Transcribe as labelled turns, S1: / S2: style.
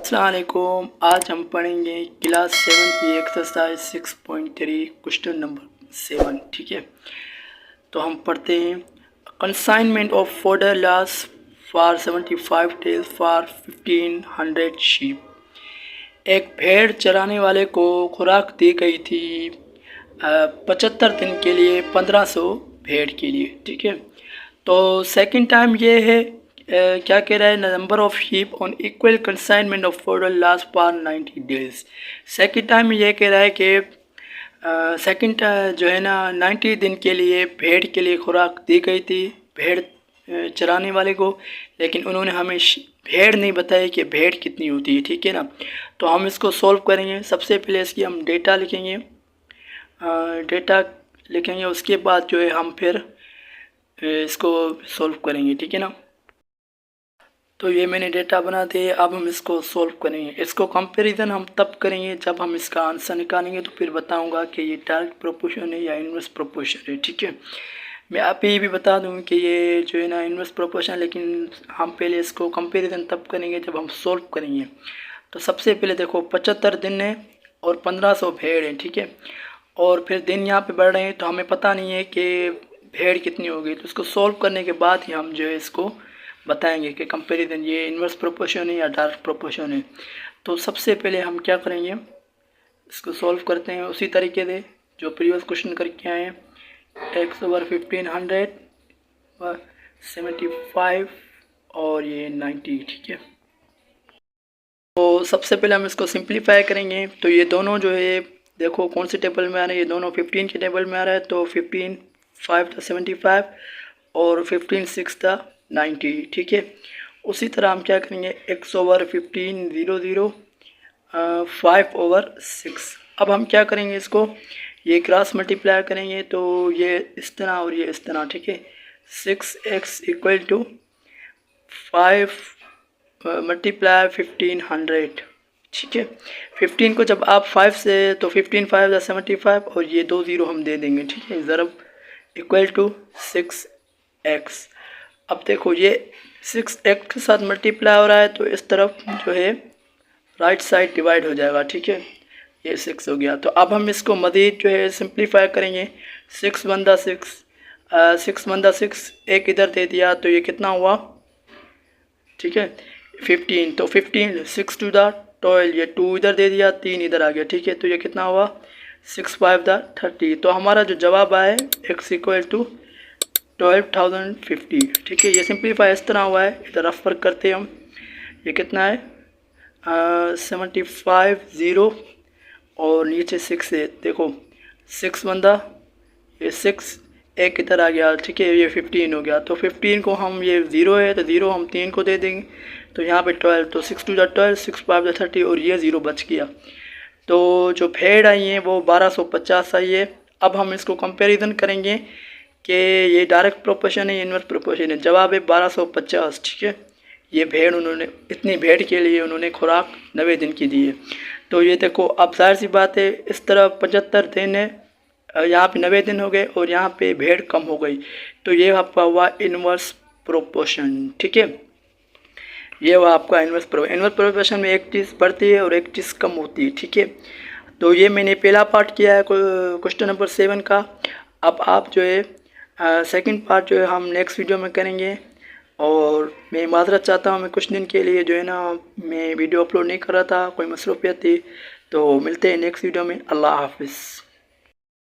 S1: अस्सलाम वालेकुम। आज हम पढ़ेंगे क्लास 7 की एक्सरसाइज 6.3 क्वेश्चन नंबर 7। ठीक है, तो हम पढ़ते हैं। Consignment of fodder loss for 75 days for 1500 sheep. एक भेड़ चराने वाले को खुराक दी गई थी 75 दिन के लिए 1500 भेड़ के लिए। ठीक है, तो सेकंड टाइम ये है क्या कह रहा है, number of sheep on equal consignment of fodder last for 90 days. Second time ये कह रहा है कि सेकंड जो है ना 90 दिन के लिए भेड़ के लिए खुराक दी गई थी भेड़ चराने वाले को, लेकिन उन्होंने हमें भेड़ नहीं बताई कि भेड़ कितनी होती है। ठीक है ना, तो हम इसको सॉल्व करेंगे। सबसे पहले इसकी हम डेटा लिखेंगे, उसके बाद जो है हम फिर इसको सॉल्व करेंगे। ठीक है ना, तो ये मैंने डेटा बना दिए। अब हम इसको सॉल्व करेंगे। इसको कंपैरिजन हम तब करेंगे जब हम इसका आंसर निकालेंगे, तो फिर बताऊंगा कि ये डायरेक्ट प्रोपोर्शन है या इनवर्स प्रोपोर्शन है। ठीक है, मैं आप ये भी बता दूं कि ये जो है ना इनवर्स प्रोपोर्शन, लेकिन हम पहले इसको कंपैरिजन तब करेंगे जब हम सॉल्व करेंगे। तो सबसे पहले देखो 75 दिन है और 1500 भेड़ है। ठीक है, और फिर दिन यहाँ पे बढ़ रहे हैं, तो हमें पता नहीं है कि भेड़ कितनी होगी। तो इसको सॉल्व करने के बाद ही हम जो है इसको बताएंगे कि कंपैरिजन ये इनवर्स प्रोपोर्शन है या डायरेक्ट प्रोपोर्शन है। तो सबसे पहले हम क्या करेंगे, इसको सॉल्व करते हैं उसी तरीके से जो प्रीवियस क्वेश्चन करके आए हैं। x/1500 75 और ये 90। ठीक है, तो सबसे पहले हम इसको सिंप्लीफाई करेंगे। तो ये दोनों जो है देखो कौन से टेबल में आ रहे हैं, ये दोनों 15 के टेबल में आ रहा है। तो 15 5 था 75 और 15 6 था 90। ठीक है, उसी तरह हम क्या करेंगे x/15 00 5/6। अब हम क्या करेंगे, इसको ये क्रॉस मल्टीप्लाई करेंगे, तो ये इस तरह और ये इस तरह। ठीक है, 6x = 5 मल्टीप्लाई 1500। ठीक है, 15 को जब आप 5 से, तो 15 5 75 और ये 2 0 हम दे देंगे। ठीक है, ज़रब = 6x। अब देखो ये 6x के साथ मल्टीप्लाई हो रहा है, तो इस तरफ जो है राइट साइड डिवाइड हो जाएगा। ठीक है, ये 6 हो गया। तो अब हम इसको मज़ीद जो है सिंप्लीफाई करेंगे। 6 1 6 6 1 6 एक इधर दे दिया, तो ये कितना हुआ। ठीक है, 15। तो 15 6 2 12, ये 2 इधर दे दिया, 3 इधर आ गया। ठीक है, तो ये कितना हुआ 6 5 30। तो हमारा जो जवाब आए x = 12,050। ठीक है, ये सिंप्लीफाई इस तरह हुआ है। इधर रफ वर्क करते हैं हम। ये कितना है 75 0 और नीचे 6 है। देखो 6 1 ये 6 एक इधर आ गया। ठीक है, ये 15 हो गया। तो 15 को हम, ये 0 है तो 0 हम 3 को दे देंगे, तो यहाँ पे 12। तो 6 2 12 6 5 30 और ये 0 बच गया। तो जो भेड़ आई है वो 1250 आई है। अब हम इसको कंपैरिजन करेंगे कि ये डायरेक्ट प्रोपोर्शन है, इनवर्स प्रोपोर्शन है। जवाब है 1250। ठीक है, ये भेड़ उन्होंने, इतनी भेड़ के लिए उन्होंने खुराक 90 दिन की दी है। तो ये देखो, अब जाहिर सी बात है इस तरफ 75 दिन है, यहाँ पे 90 दिन हो गए और यहाँ पे भेड़ कम हो गई, तो ये आपका हुआ इनवर्स प्रोपोर्शन। ठीक है, ये हुआ आपका इनवर्स प्रोपोर्शन में एक चीज़ बढ़ती है और एक चीज़ कम होती है। ठीक है, तो ये मैंने पहला पार्ट किया है क्वेश्चन नंबर 7 का। अब आप जो है सेकंड पार्ट जो है हम नेक्स्ट वीडियो में करेंगे। और मैं माज़रत चाहता हूँ, मैं कुछ दिन के लिए जो है ना मैं वीडियो अपलोड नहीं कर रहा था, कोई मसरूफियत थी। तो मिलते हैं नेक्स्ट वीडियो में। अल्लाह हाफिज़।